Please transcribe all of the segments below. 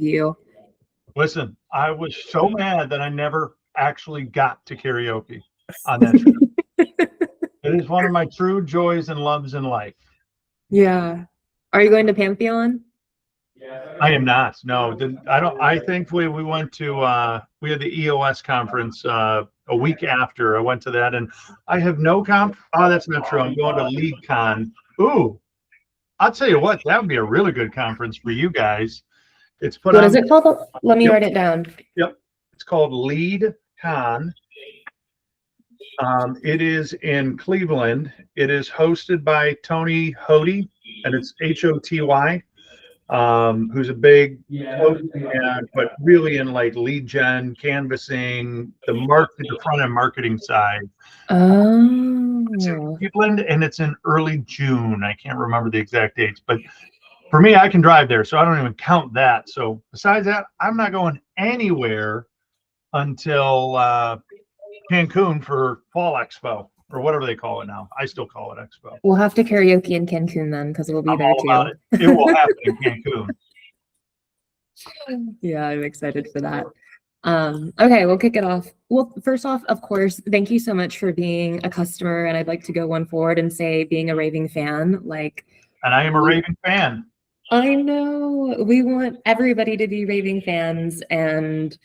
you. Listen, I was so mad that I never actually got to karaoke on that trip. It is one of my true joys and loves in life. Yeah. Are you going to Pantheon? I am not. No, I don't. I think we went to we had the EOS conference a week after. I went to that, and I have no comp. Oh, that's not true. I'm going to LeadCon. Ooh, I'll tell you what, that would be a really good conference for you guys. It's put What on. is it called? Let me Yep. write it down. Yep, it's called LeadCon. It is in Cleveland. It is hosted by Tony Hoty, and it's Hoty. Who's a big host, but really in like lead gen, canvassing, the front end marketing side. It's in Oh. Cleveland, and it's in early June. I can't remember the exact dates, but for me, I can drive there, so I don't even count that. So besides that, I'm not going anywhere until Cancun for Fall Expo or whatever they call it now. I still call it Expo. We'll have to karaoke in Cancun then, because we'll be there all too. about it. It will happen in Cancun. Yeah, I'm excited for that. Okay, we'll kick it off. Well, first off, of course, thank you so much for being a customer, and I'd like to go one forward and say being a raving fan. And I am a raving fan. I know we want everybody to be raving fans, and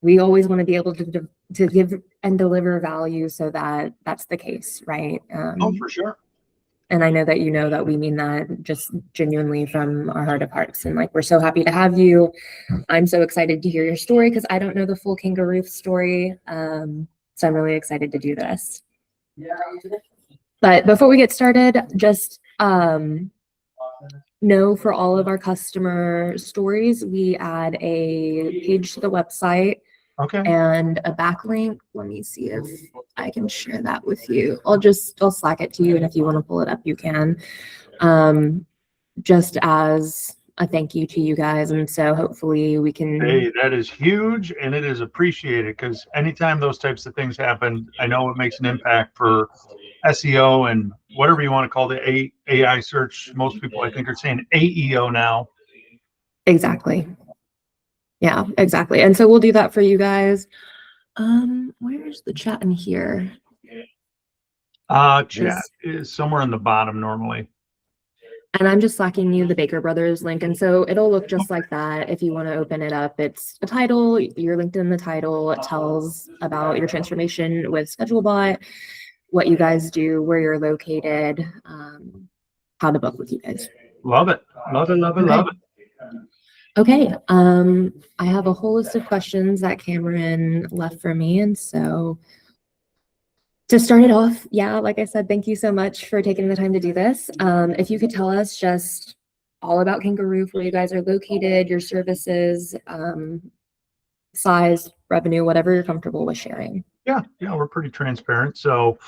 we always want to be able to give and deliver value, so that's the case, right? Oh, for sure. And I know that we mean that just genuinely from our heart of hearts. And we're so happy to have you. I'm so excited to hear your story because I don't know the full Kanga Roof story. So I'm really excited to do this. But before we get started, just know for all of our customer stories, we add a page to the website. Okay. And a backlink. Let me see if I can share that with you. I'll Slack it to you, and if you want to pull it up, you can. Just as a thank you to you guys, and so hopefully we can. Hey, that is huge, and it is appreciated because anytime those types of things happen, I know it makes an impact for SEO and whatever you want to call the AI search. Most people, I think, are saying AEO now. Exactly. Yeah, exactly. And so we'll do that for you guys. Where's the chat in here? Chat is somewhere in the bottom normally. And I'm just slacking you the Baker Brothers link. And so it'll look just like that. If you want to open it up, it's a title, you're linked in the title. It tells about your transformation with ScheduleBot, what you guys do, where you're located, how to book with you guys. Love it. Love it, love it, love it. Okay, I have a whole list of questions that Cameron left for me, and so to start it off, yeah, like I said, thank you so much for taking the time to do this. If you could tell us just all about Kanga Roof, where you guys are located, your services, size, revenue, whatever you're comfortable with sharing. Yeah, we're pretty transparent. So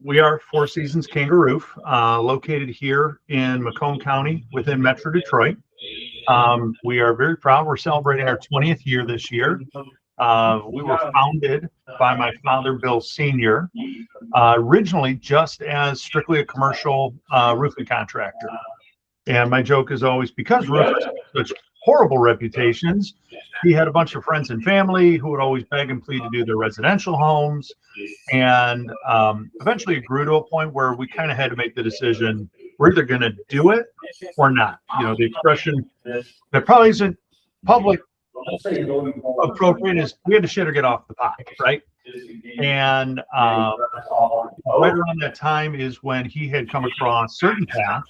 we are Four Seasons Kanga Roof, located here in Macomb County within Metro Detroit. We are very proud. We're celebrating our 20th year this year. We were founded by my father, Bill Sr., originally just as strictly a commercial roofing contractor. And my joke is always, because roofers have such horrible reputations, he had a bunch of friends and family who would always beg and plead to do their residential homes. And eventually it grew to a point where we kind of had to make the decision, we're either going to do it or not. The expression that probably isn't public appropriate is we had to shit or get off the pot, right? And right around that time is when he had come across Certain Path,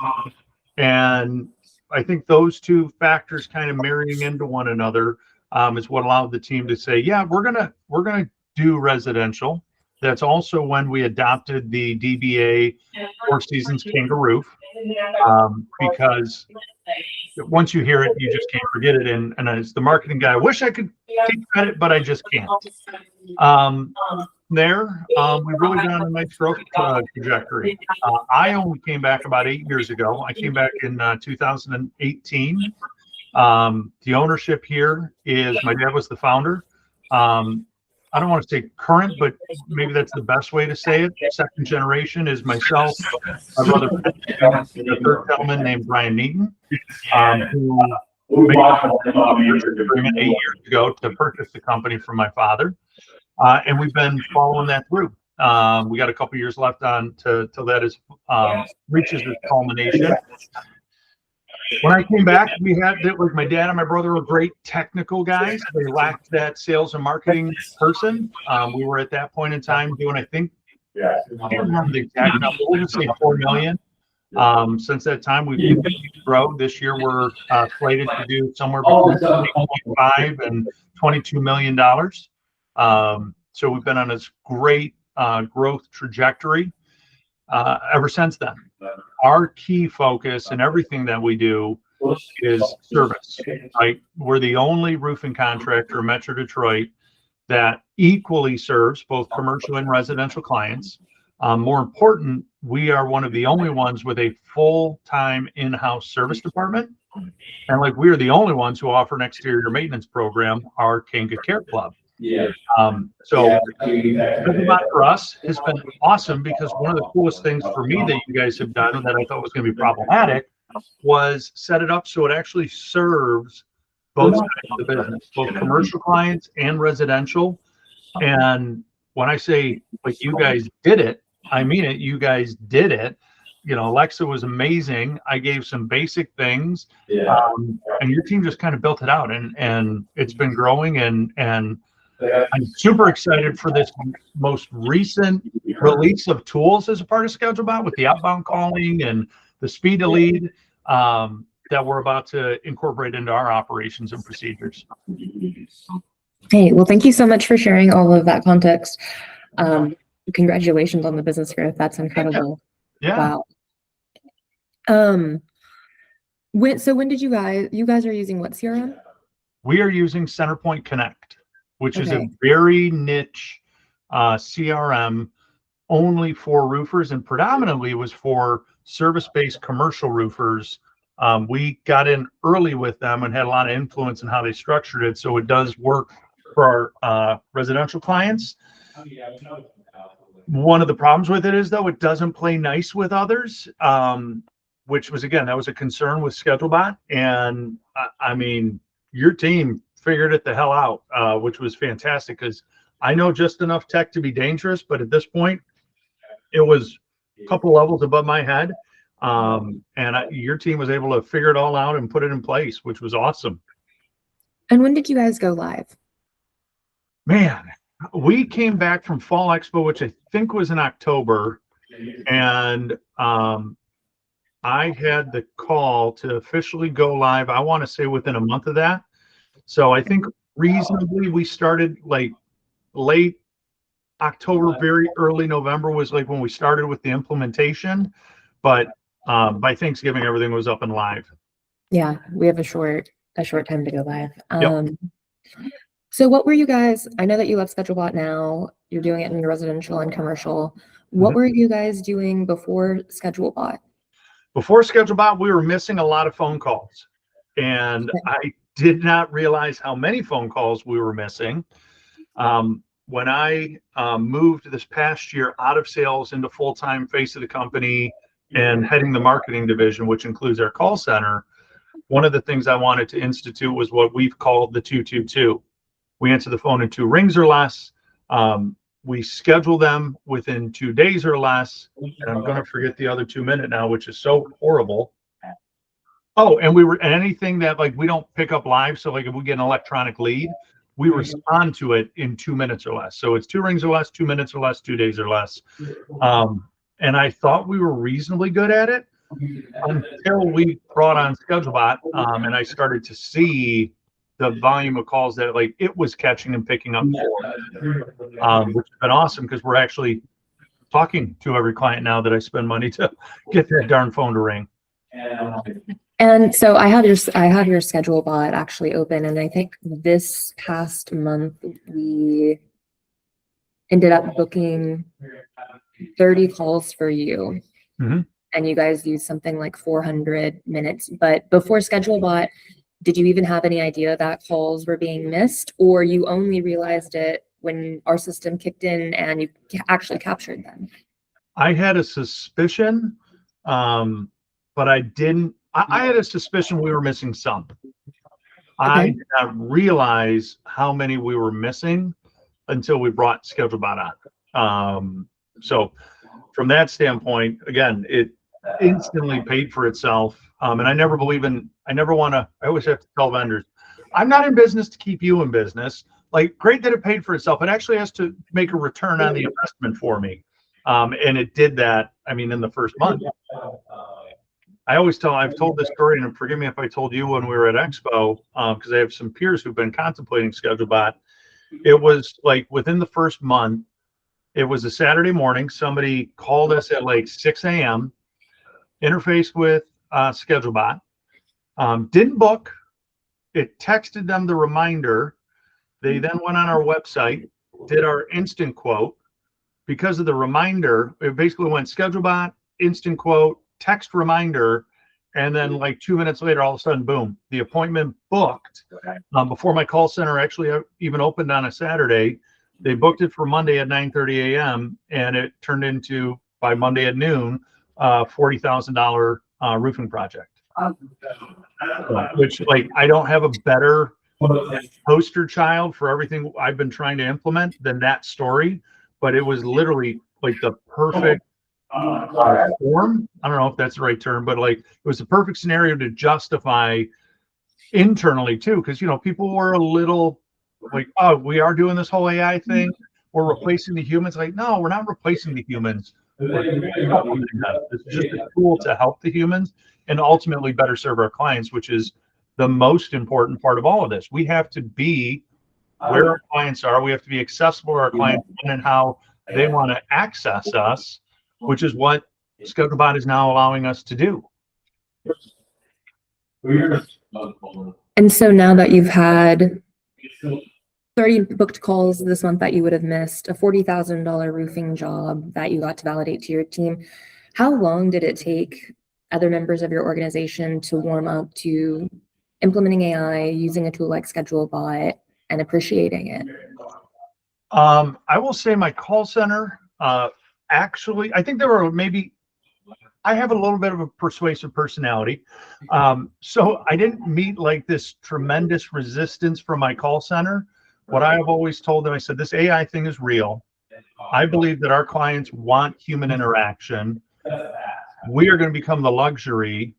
and I think those two factors kind of marrying into one another is what allowed the team to say, yeah, we're gonna do residential. That's also when we adopted the DBA Four Seasons Kanga Roof, because once you hear it, you just can't forget it. And as the marketing guy, I wish I could take credit, but I just can't. We really got on a nice growth trajectory. I only came back about 8 years ago. I came back in 2018. The ownership here is, my dad was the founder. I don't want to say current, but maybe that's the best way to say it. Second generation is myself, my brother, and a third gentleman named Brian Neaton, who made an agreement 8 years ago to purchase the company from my father. And we've been following that through. We got a couple years left on till that is reaches its culmination. When I came back, we had it was my dad and my brother were great technical guys. They lacked that sales and marketing person. We were at that point in time doing, I think, I can't remember the exact number. We'll just say 4 million. Since that time, we've continued to grow. This year, we're slated to do somewhere between $8.5 and $22 million. So we've been on this great growth trajectory ever since then. Our key focus in everything that we do is service. Right? We're the only roofing contractor in Metro Detroit that equally serves both commercial and residential clients. More important, we are one of the only ones with a full-time in-house service department. And like we are the only ones who offer an exterior maintenance program, our Kanga Care Club. So for us, it's been awesome because one of the coolest things for me that you guys have done that I thought was going to be problematic was set it up so it actually serves both sides of the business, both commercial clients and residential. And when I say like you guys did it, I mean it. You guys did it. You know, Alexa was amazing. I gave some basic things, and your team just kind of built it out, and it's been growing. And I'm super excited for this most recent release of tools as a part of ScheduleBot with the outbound calling and the speed to lead that we're about to incorporate into our operations and procedures. Hey, well, thank you so much for sharing all of that context. Congratulations on the business growth. That's incredible. Yeah. Wow. When did you guys are using what CRM? We are using CenterPoint Connect, which is a very niche CRM only for roofers, and predominantly was for service-based commercial roofers. We got in early with them and had a lot of influence in how they structured it. So it does work for our residential clients. One of the problems with it is, though, it doesn't play nice with others, which was, again, that was a concern with ScheduleBot. And I mean, your team figured it the hell out, which was fantastic because I know just enough tech to be dangerous, but at this point, it was a couple levels above my head. Your team was able to figure it all out and put it in place, which was awesome. And when did you guys go live? Man, we came back from Fall Expo, which I think was in October, and I had the call to officially go live, I want to say within a month of that. So I think reasonably we started like late October, very early November was like when we started with the implementation. But by Thanksgiving, everything was up and live. Yeah, we have a short time to go live. So what were you guys, I know that you love ScheduleBot now, you're doing it in your residential and commercial. What were you guys doing before ScheduleBot? Before ScheduleBot, we were missing a lot of phone calls. And I did not realize how many phone calls we were missing. When I moved this past year out of sales into full-time face of the company and heading the marketing division, which includes our call center, one of the things I wanted to institute was what we've called the 222. We answer the phone in 2 rings or less. We schedule them within 2 days or less. And I'm going to forget the other 2 minute now, which is so horrible. Oh, and anything that like we don't pick up live. So like if we get an electronic lead, we respond to it in 2 minutes or less. So it's 2 rings or less, 2 minutes or less, 2 days or less. And I thought we were reasonably good at it until we brought on ScheduleBot, and I started to see the volume of calls that like it was catching and picking up for, which has been awesome because we're actually talking to every client now that I spend money to get that darn phone to ring. And so I have your ScheduleBot actually open, and I think this past month we ended up booking 30 calls for you. And you guys used something like 400 minutes. But before ScheduleBot, did you even have any idea that calls were being missed, or you only realized it when our system kicked in and you actually captured them? I had a suspicion, but I didn't. I had a suspicion we were missing some. I did not realize how many we were missing until we brought ScheduleBot on. So from that standpoint, again, it instantly paid for itself. And I never I always have to tell vendors, I'm not in business to keep you in business. Like, great that it paid for itself. It actually has to make a return on the investment for me. And it did that, I mean, in the first month. I've told this story, and forgive me if I told you when we were at Expo, because I have some peers who've been contemplating ScheduleBot. It was like within the first month, it was a Saturday morning. Somebody called us at like 6 a.m., interfaced with ScheduleBot, didn't book. It texted them the reminder. They then went on our website, did our instant quote. Because of the reminder, it basically went ScheduleBot, instant quote, text reminder, and then like 2 minutes later, all of a sudden, boom, the appointment booked. Before my call center actually even opened on a Saturday, they booked it for Monday at 9:30 a.m. and it turned into, by Monday at noon, $40,000 roofing project. Which, like, I don't have a better poster child for everything I've been trying to implement than that story, but it was literally like the perfect form. I don't know if that's the right term, but like, it was the perfect scenario to justify internally too, because people were a little like, oh, we are doing this whole AI thing, we're replacing the humans. Like, no, we're not replacing the humans. It's just a tool to help the humans and ultimately better serve our clients, which is the most important part of all of this. We have to be where our clients are. We have to be accessible to our clients when and how they want to access us, which is what ScheduleBot is now allowing us to do. And so now that you've had 30 booked calls this month that you would have missed, a $40,000 roofing job that you got to validate to your team, how long did it take other members of your organization to warm up to implementing AI, using a tool like ScheduleBot, and appreciating it? I will say my call center, actually, I think there were I have a little bit of a persuasive personality. So I didn't meet like this tremendous resistance from my call center. What I have always told them, I said, this AI thing is real. I believe that our clients want human interaction. We are going to become the luxury,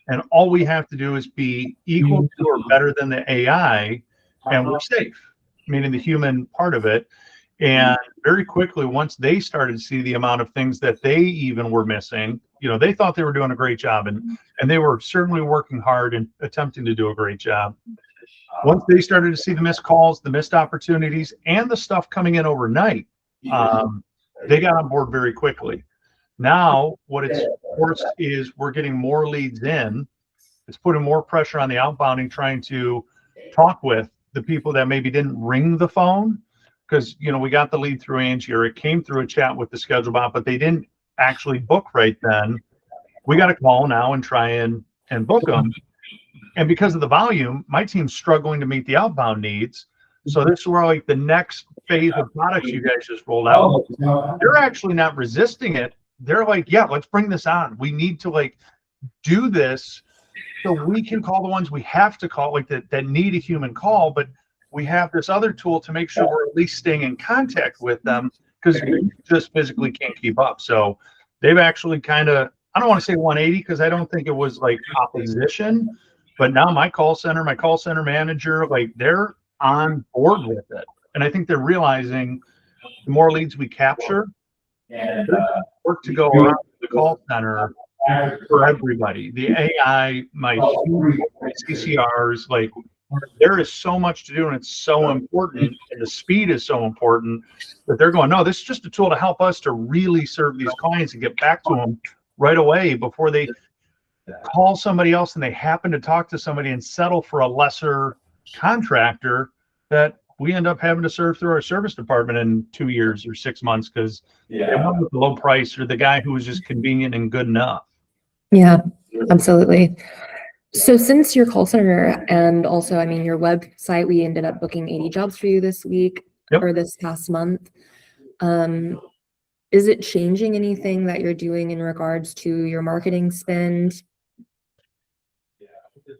and all we have to do is be equal to or better than the AI, and we're safe, meaning the human part of it. And very quickly, once they started to see the amount of things that they even were missing, they thought they were doing a great job, and they were certainly working hard and attempting to do a great job. Once they started to see the missed calls, the missed opportunities, and the stuff coming in overnight, they got on board very quickly. Now, what it's forced is we're getting more leads in. It's putting more pressure on the outbounding, trying to talk with the people that maybe didn't ring the phone, because we got the lead through Angie, or it came through a chat with the ScheduleBot, but they didn't actually book right then. We got to call now and try and book them. And because of the volume, my team's struggling to meet the outbound needs. So this is where like the next phase of products you guys just rolled out, they're actually not resisting it. They're like, yeah, let's bring this on. We need to like do this so we can call the ones we have to call, like that need a human call, but we have this other tool to make sure we're at least staying in contact with them, because we just physically can't keep up. So they've actually kind of, I don't want to say 180, because I don't think it was like opposition, but now my call center manager, like, they're on board with it. And I think they're realizing the more leads we capture, there's work to go around the call center for everybody. The AI, my CCRs, like, there is so much to do, and it's so important, and the speed is so important that they're going, no, this is just a tool to help us to really serve these clients and get back to them right away before they call somebody else and they happen to talk to somebody and settle for a lesser contractor that we end up having to serve through our service department in 2 years or 6 months because they went with the low price or the guy who was just convenient and good enough. Yeah, absolutely. So since your call center and also, I mean, your website, we ended up booking 80 jobs for you this week or this past month. Is it changing anything that you're doing in regards to your marketing spend?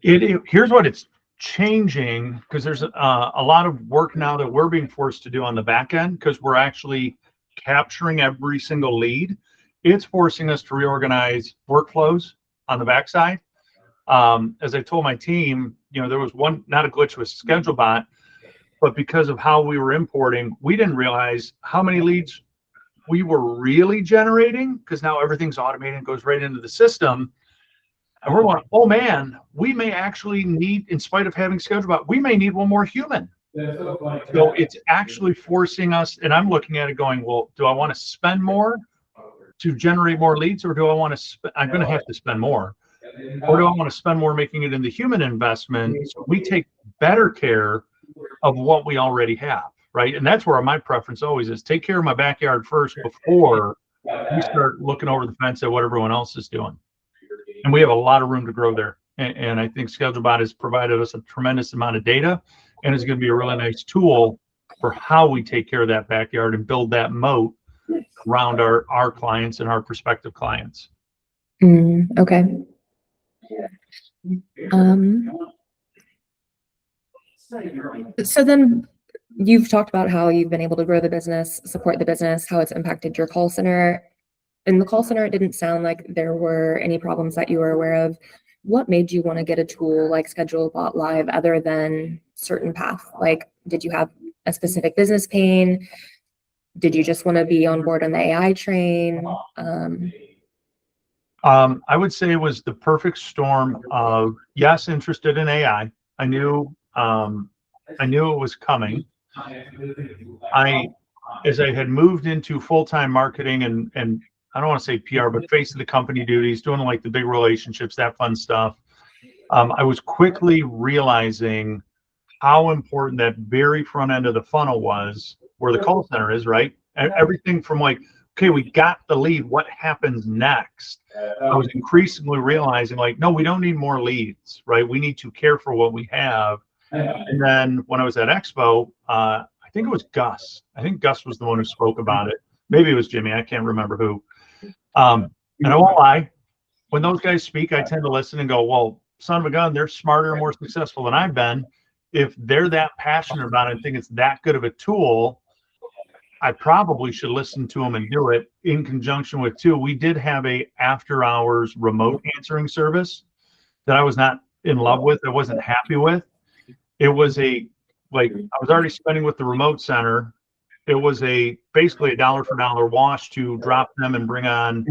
Here's what it's changing because there's a lot of work now that we're being forced to do on the back end because we're actually capturing every single lead. It's forcing us to reorganize workflows on the backside. As I told my team, there was not a glitch with ScheduleBot, but because of how we were importing, we didn't realize how many leads we were really generating because now everything's automated and goes right into the system. And we're going, oh man, we may actually need, in spite of having ScheduleBot, we may need one more human. So it's actually forcing us, and I'm looking at it going, well, do I want to spend more to generate more leads, or do I want to, I'm going to have to spend more, or do I want to spend more making it into human investment so we take better care of what we already have, right? And that's where my preference always is, take care of my backyard first before we start looking over the fence at what everyone else is doing. And we have a lot of room to grow there. And I think ScheduleBot has provided us a tremendous amount of data and is going to be a really nice tool for how we take care of that backyard and build that moat around our clients and our prospective clients. Okay. So then you've talked about how you've been able to grow the business, support the business, how it's impacted your call center. In the call center, it didn't sound like there were any problems that you were aware of. What made you want to get a tool like ScheduleBot Live other than certain path? Like, did you have a specific business pain? Did you just want to be on board on the AI train? I would say it was the perfect storm of, yes, interested in AI. I knew it was coming. As I had moved into full-time marketing and I don't want to say PR, but face of the company duties, doing like the big relationships, that fun stuff. I was quickly realizing how important that very front end of the funnel was, where the call center is, right? Everything from like, okay, we got the lead, what happens next? I was increasingly realizing like, no, we don't need more leads, right? We need to care for what we have. And then when I was at Expo, I think it was Gus. I think Gus was the one who spoke about it. Maybe it was Jimmy. I can't remember who. And I won't lie, when those guys speak, I tend to listen and go, well, son of a gun, they're smarter and more successful than I've been. If they're that passionate about it and think it's that good of a tool, I probably should listen to them and do it in conjunction with, too. We did have a after hours remote answering service that I was not in love with. I wasn't happy with. It was I was already spending with the remote center. It was basically a dollar for dollar wash to drop them and bring on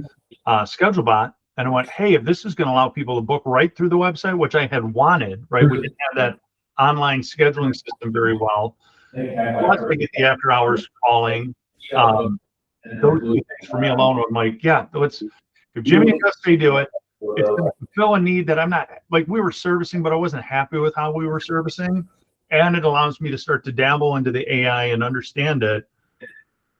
ScheduleBot. And I went, hey, if this is going to allow people to book right through the website, which I had wanted, right? We didn't have that online scheduling system very well. Plus, we get the after hours calling. Those two things for me alone, I'm like, yeah, if Jimmy and Gus do it, it's going to fulfill a need that I'm not, like, we were servicing, but I wasn't happy with how we were servicing. And it allows me to start to dabble into the AI and understand it.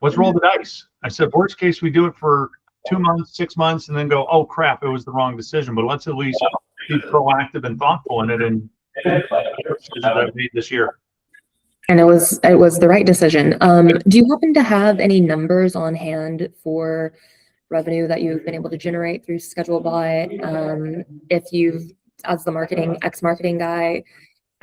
Let's roll the dice. I said, worst case, we do it for 2 months, 6 months, and then go, oh crap, it was the wrong decision. But let's at least be proactive and thoughtful in it. And that I've made this year. And it was the right decision. Do you happen to have any numbers on hand for revenue that you've been able to generate through ScheduleBot? If you've, as the ex-marketing guy,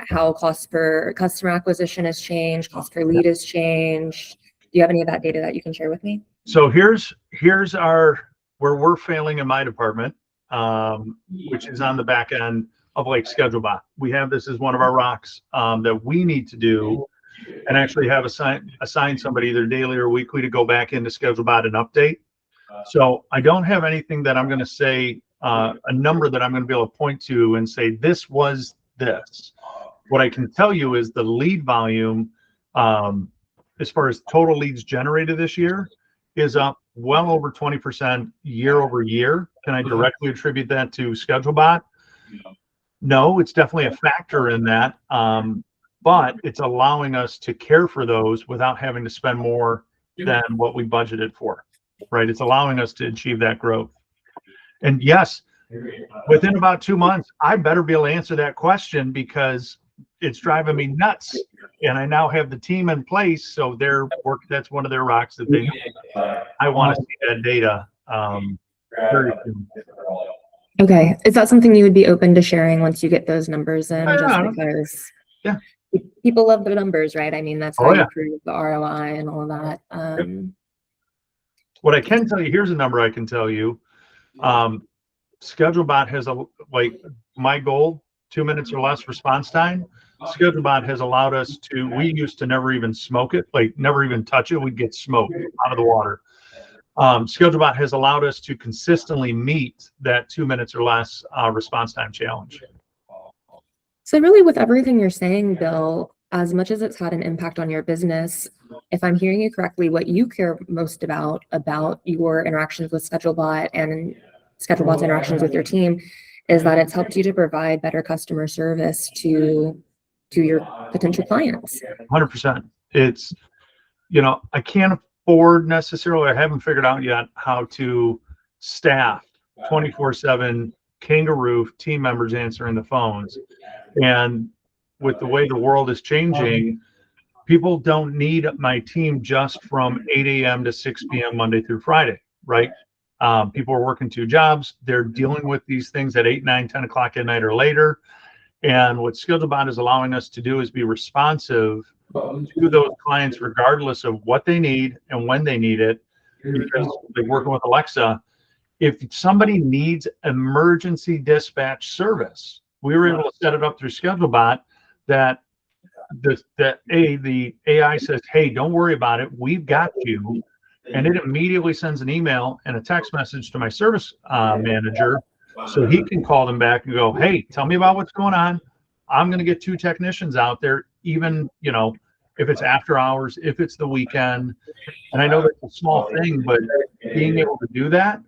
how cost per customer acquisition has changed, cost per lead has changed. Do you have any of that data that you can share with me? So here's where we're failing in my department, which is on the back end of like ScheduleBot. We have this as one of our rocks that we need to do, and actually have assign somebody either daily or weekly to go back into ScheduleBot and update. So I don't have anything that I'm going to say, a number that I'm going to be able to point to and say this was this. What I can tell you is the lead volume, as far as total leads generated this year, is up well over 20% year over year. Can I directly attribute that to ScheduleBot? No, it's definitely a factor in that, but it's allowing us to care for those without having to spend more than what we budgeted for, right? It's allowing us to achieve that growth. And yes, within about 2 months, I better be able to answer that question because it's driving me nuts. And I now have the team in place, so that's one of their rocks that they. I want to see that data very soon. Okay. Is that something you would be open to sharing once you get those numbers in? Just Yeah. because Yeah. people love the numbers, right? I mean, that's how Oh, you yeah. prove the ROI and all of that. What I can tell you, here's a number I can tell you. ScheduleBot has my goal, 2 minutes or less response time. ScheduleBot has allowed us to, we used to never even smoke it, like never even touch it. We'd get smoke out of the water. ScheduleBot has allowed us to consistently meet that 2 minutes or less response time challenge. So really with everything you're saying, Bill, as much as it's had an impact on your business, if I'm hearing you correctly, what you care most about your interactions with ScheduleBot and ScheduleBot's interactions with your team is that it's helped you to provide better customer service to your potential clients. 100%. It's, I can't afford necessarily, I haven't figured out yet how to staff 24/7 kangaroo team members answering the phones. And with the way the world is changing, people don't need my team just from 8 a.m. to 6 p.m. Monday through Friday, right? People are working 2 jobs. They're dealing with these things at 8, 9, 10 o'clock at night or later. And what ScheduleBot is allowing us to do is be responsive to those clients, regardless of what they need and when they need it. Because like working with Alexa, if somebody needs emergency dispatch service, we were able to set it up through ScheduleBot that the AI says, hey, don't worry about it. We've got you. And it immediately sends an email and a text message to my service manager. So he can call them back and go, hey, tell me about what's going on. I'm going to get 2 technicians out there, even, if it's after hours, if it's the weekend. And I know that's a small thing, but being able to do that,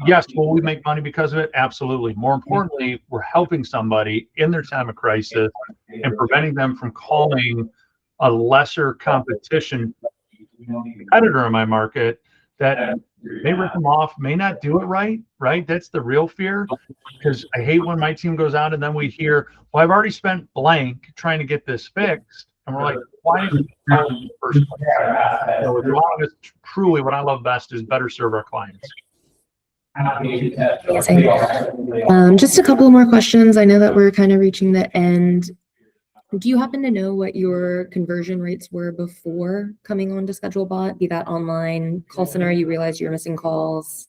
yes, will we make money because of it? Absolutely. More importantly, we're helping somebody in their time of crisis and preventing them from calling a lesser competitor in my market that may rip them off, may not do it right? That's the real fear. Because I hate when my team goes out and then we hear, well, I've already spent blank trying to get this fixed. And we're like, why didn't you call in the first place? So it's allowing us truly, what I love best is better serve our clients. Amazing. Just a couple more questions. I know that we're kind of reaching the end. Do you happen to know what your conversion rates were before coming on to ScheduleBot? Be that online call center, you realized you're missing calls?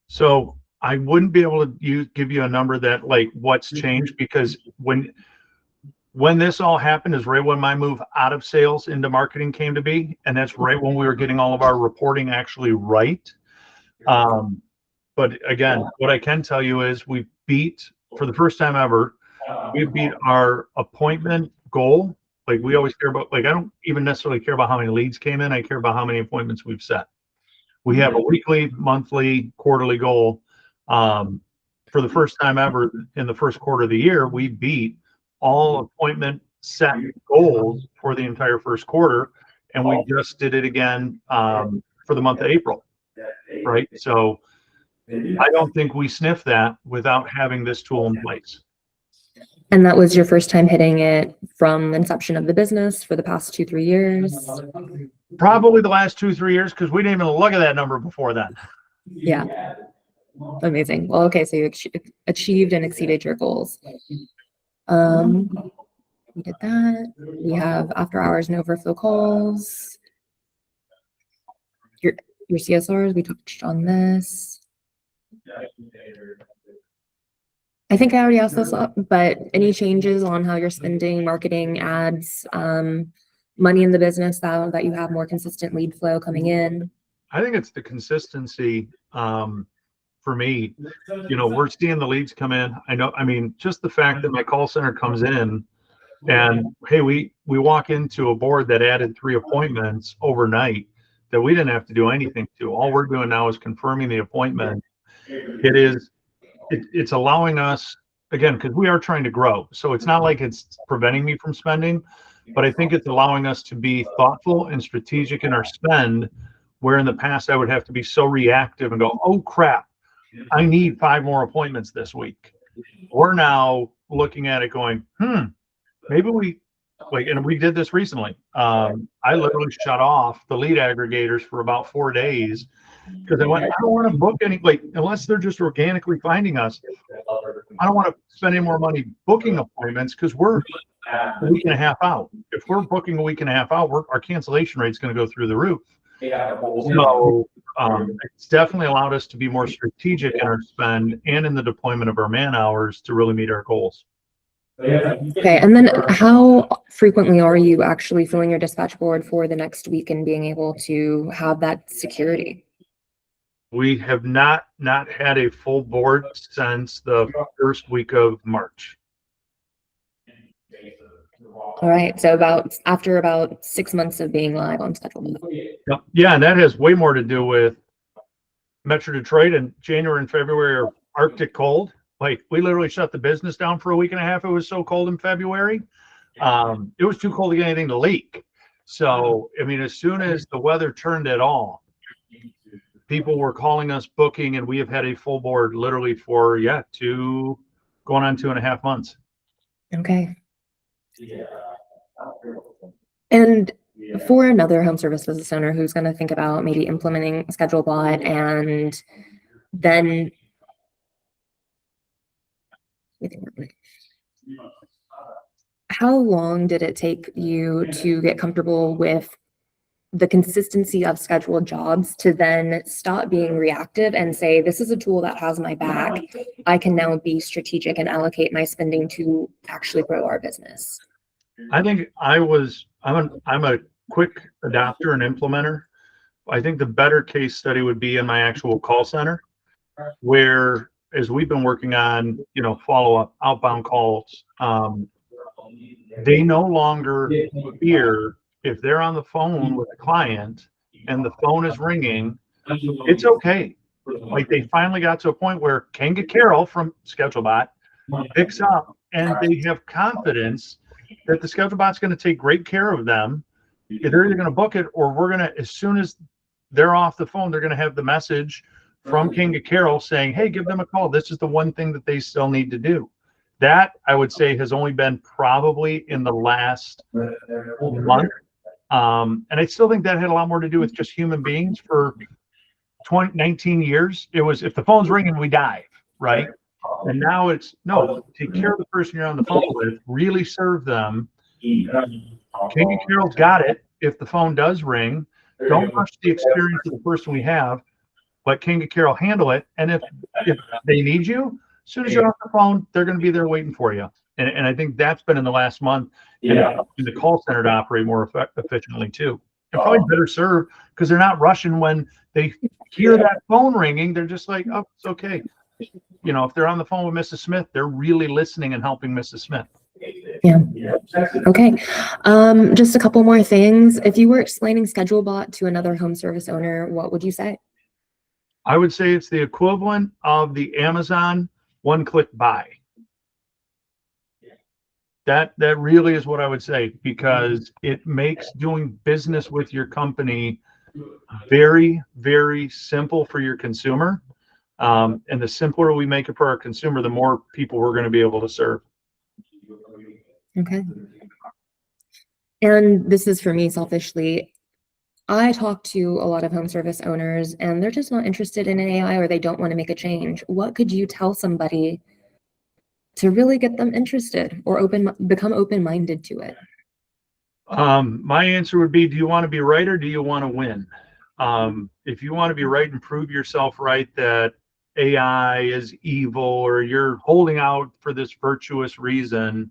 So I wouldn't be able to give you a number that like what's changed, because when this all happened is right when my move out of sales into marketing came to be, and that's right when we were getting all of our reporting actually right. But again, what I can tell you is we beat, for the first time ever, we beat our appointment goal. Like we always care about, like I don't even necessarily care about how many leads came in. I care about how many appointments we've set. We have a weekly, monthly, quarterly goal. For the first time ever in the first quarter of the year, we beat all appointment set goals for the entire first quarter. And we just did it again for the month of April, right? So I don't think we sniff that without having this tool in place. And that was your first time hitting it from the inception of the business for the past 2-3 years? Probably the last 2-3 years, because we didn't even look at that number before then. Yeah. Amazing. Well, okay, so you achieved and exceeded your goals. We did that. We have after hours and overflow calls. Your CSRs, we touched on this. I think I already asked this up, but any changes on how you're spending marketing, ads, money in the business that you have more consistent lead flow coming in? I think it's the consistency for me. We're seeing the leads come in. Just the fact that my call center comes in and, hey, we walk into a board that added 3 appointments overnight that we didn't have to do anything to. All we're doing now is confirming the appointment. It's allowing us, again, because we are trying to grow. So it's not like it's preventing me from spending, but I think it's allowing us to be thoughtful and strategic in our spend, where in the past I would have to be so reactive and go, oh crap, I need 5 more appointments this week. We're now looking at it going, maybe we like, and we did this recently. I literally shut off the lead aggregators for about 4 days because I went, I don't want to book any, like, unless they're just organically finding us. I don't want to spend any more money booking appointments because we're a week and a half out. If we're booking a week and a half out, our cancellation rate is going to go through the roof. So it's definitely allowed us to be more strategic in our spend and in the deployment of our man hours to really meet our goals. Okay, and then how frequently are you actually filling your dispatch board for the next week and being able to have that security? We have not had a full board since the first week of March. All right, so after about 6 months of being live on ScheduleBot. Yeah, and that has way more to do with Metro Detroit. And January and February are Arctic cold. Like, we literally shut the business down for a week and a half. It was so cold in February. It was too cold to get anything to leak. So, I mean, as soon as the weather turned at all, people were calling us, booking, and we have had a full board literally for, going on 2.5 months. Okay. And for another home service business owner who's going to think about maybe implementing ScheduleBot and then how long did it take you to get comfortable with the consistency of scheduled jobs to then stop being reactive and say, this is a tool that has my back. I can now be strategic and allocate my spending to actually grow our business? I think I'm a quick adopter and implementer. I think the better case study would be in my actual call center, where as we've been working on, follow-up outbound calls, they no longer fear if they're on the phone with a client and the phone is ringing, it's okay. Like, they finally got to a point where Kanga Carol from ScheduleBot picks up and they have confidence that the ScheduleBot's going to take great care of them. They're either going to book it or we're going to, as soon as they're off the phone, they're going to have the message from Kanga Carol saying, hey, give them a call. This is the one thing that they still need to do. That, I would say, has only been probably in the last month. And I still think that had a lot more to do with just human beings. For 19 years, it was, if the phone's ringing, we dive, right? And now it's, no, take care of the person you're on the phone with, really serve them. Kanga Carol's got it. If the phone does ring, don't rush the experience of the person we have. Let Kanga Carol handle it. And if they need you, as soon as you're off the phone, they're going to be there waiting for you. And I think that's been in the last month. And in the call center to operate more efficiently too. And probably better served because they're not rushing when they hear that phone ringing. They're just like, oh, it's okay. If they're on the phone with Mrs. Smith, they're really listening and helping Mrs. Smith. Yeah. Okay. Just a couple more things. If you were explaining ScheduleBot to another home service owner, what would you say? I would say it's the equivalent of the Amazon one-click buy. That really is what I would say, because it makes doing business with your company very, very simple for your consumer. And the simpler we make it for our consumer, the more people we're going to be able to serve. Okay. And this is for me selfishly. I talk to a lot of home service owners and they're just not interested in AI, or they don't want to make a change. What could you tell somebody to really get them interested or become open-minded to it? My answer would be, do you want to be right or do you want to win? If you want to be right and prove yourself right that AI is evil or you're holding out for this virtuous reason,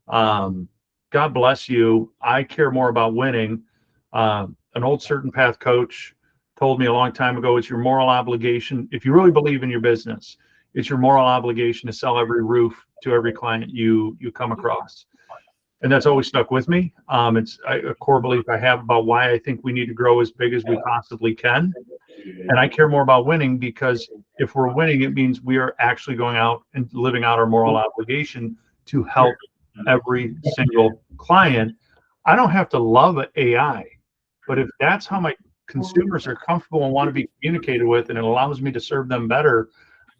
God bless you. I care more about winning. An old Certain Path coach told me a long time ago, it's your moral obligation. If you really believe in your business, it's your moral obligation to sell every roof to every client you come across. And that's always stuck with me. It's a core belief I have about why I think we need to grow as big as we possibly can. And I care more about winning, because if we're winning, it means we are actually going out and living out our moral obligation to help every single client. I don't have to love AI, but if that's how my consumers are comfortable and want to be communicated with, and it allows me to serve them better,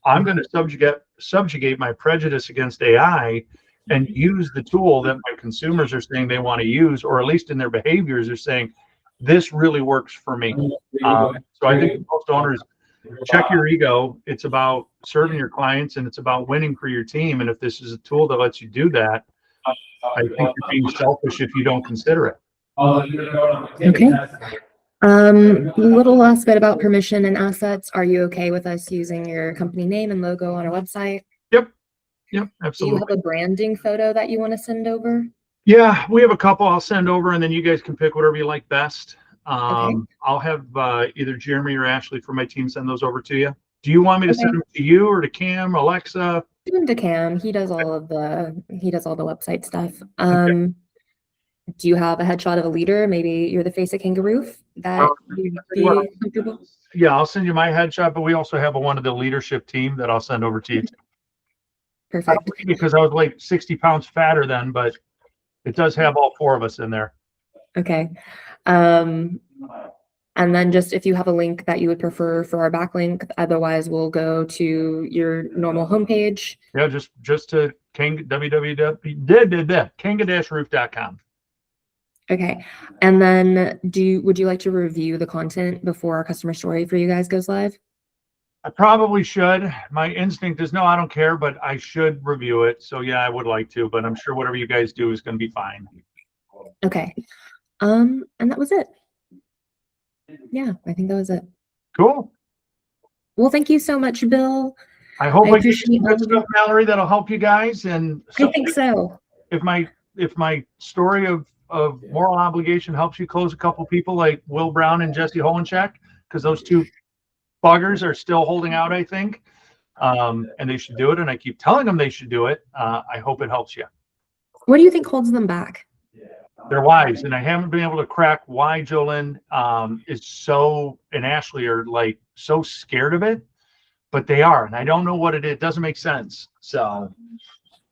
I'm going to subjugate my prejudice against AI and use the tool that my consumers are saying they want to use, or at least in their behaviors are saying, this really works for me. So I think most owners, check your ego. It's about serving your clients and it's about winning for your team. And if this is a tool that lets you do that, I think you're being selfish if you don't consider it. Okay. Little last bit about permission and assets. Are you okay with us using your company name and logo on our website? Yep, Do you absolutely. have a branding photo that you want to send over? Yeah, we have a couple I'll send over, and then you guys can pick whatever you like best. Okay. I'll have either Jeremy or Ashley from my team send those over to you. Do you want me to send Okay. them to you or to Cam, Alexa? Do him to Cam. He does all the website stuff. Do you have a headshot of a leader? Maybe you're the face of Kangaroo that you'd be comfortable? Yeah, I'll send you my headshot, but we also have one of the leadership team that I'll send over to you too. Perfect. Because I was like 60 pounds fatter then, but it does have all 4 of us in there. Okay. And then just if you have a link that you would prefer for our backlink, otherwise we'll go to your normal homepage. Yeah, just to www.kanga-roof.com. Okay. And then would you like to review the content before our customer story for you guys goes live? I probably should. My instinct is no, I don't care, but I should review it. So yeah, I would like to, but I'm sure whatever you guys do is going to be fine. Okay. And that was it. Yeah, I think that was it. Cool. Well, thank you so much, Bill. I hope I get appreciate some good stuff, Mallory, that'll help you guys. And I think so. If my story of moral obligation helps you close a couple people like Will Brown and Jesse Holencheck, because those 2 buggers are still holding out, I think, and they should do it. And I keep telling them they should do it. I hope it helps you. What do you think holds them back? They're wise, and I haven't been able to crack why Jolyn is so, and Ashley are like so scared of it, but they are, and I don't know what it is. It doesn't make sense. So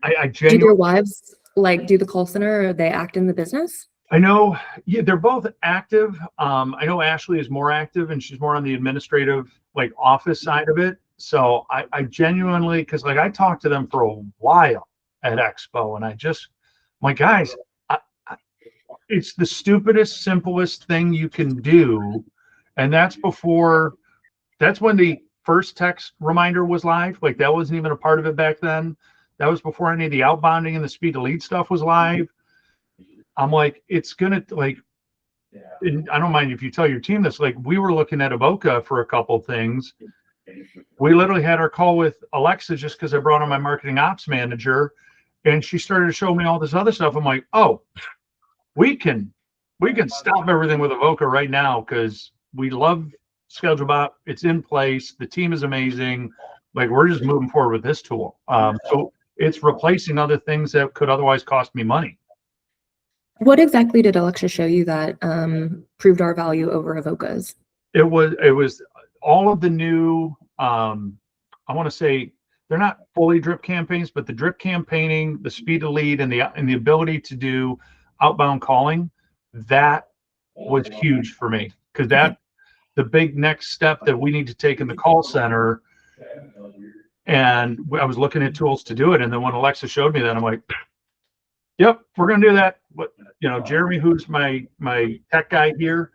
I Do their wives like do the call center, or they act in the business? I know, yeah, they're both active. I know Ashley is more active and she's more on the administrative, like office side of it. So I genuinely, because like I talked to them for a while at Expo, and my guys, it's the stupidest, simplest thing you can do. And that's when the first text reminder was live. Like that wasn't even a part of it back then. That was before any of the outbounding and the speed to lead stuff was live. I'm like, it's gonna like, and I don't mind if you tell your team this, like we were looking at Avoca for a couple things. We literally had our call with Alexa just because I brought on my marketing ops manager, and she started to show me all this other stuff. I'm like, oh, we can stop everything with Avoca right now because we love ScheduleBot. It's in place. The team is amazing. Like we're just moving forward with this tool. So it's replacing other things that could otherwise cost me money. What exactly did Alexa show you that proved our value over Avoca's? It was all of the new, I want to say they're not fully drip campaigns, but the drip campaigning, the speed to lead, and the ability to do outbound calling, that was huge for me because that's the big next step that we need to take in the call center. And I was looking at tools to do it. And then when Alexa showed me that, I'm like, yep, we're going to do that. But, Jeremy, who's my tech guy here,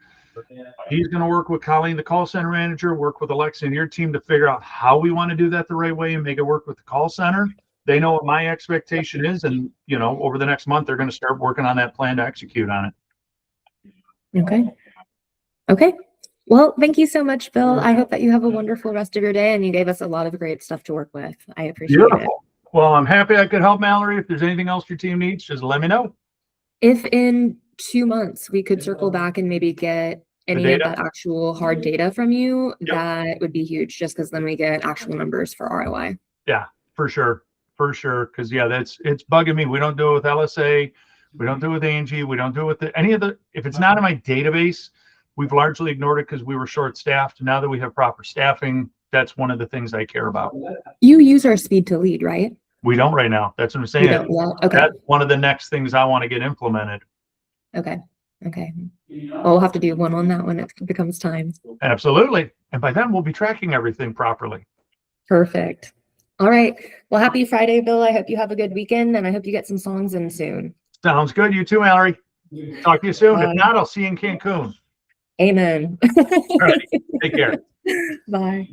he's going to work with Colleen, the call center manager, work with Alexa and your team to figure out how we want to do that the right way and make it work with the call center. They know what my expectation is. And, over the next month, they're going to start working on that plan to execute on it. Okay. Well, thank you so much, Bill. I hope that you have a wonderful rest of your day, and you gave us a lot of great stuff to work with. I appreciate it. Well, I'm happy I could help, Mallory. If there's anything else your team needs, just let me know. If in 2 months we could circle back and maybe get any of that actual hard data from you, that would be huge, just because then we get actual numbers for ROI. Yeah, for sure. Because it's bugging me. We don't do it with LSA. We don't do it with Angie. We don't do it with if it's not in my database, we've largely ignored it because we were short-staffed. Now that we have proper staffing, that's one of the things I care about. You use our speed to lead, right? We don't right now. That's what I'm saying. Okay. That's one of the next things I want to get implemented. Okay. Well, we'll have to do one on that when it becomes time. Absolutely. And by then we'll be tracking everything properly. Perfect. All right. Well, happy Friday, Bill. I hope you have a good weekend, and I hope you get some songs in soon. Sounds good. You too, Mallory. Talk to you soon. If Bye. not, I'll see you in Cancun. Amen. All right. Take care. Bye.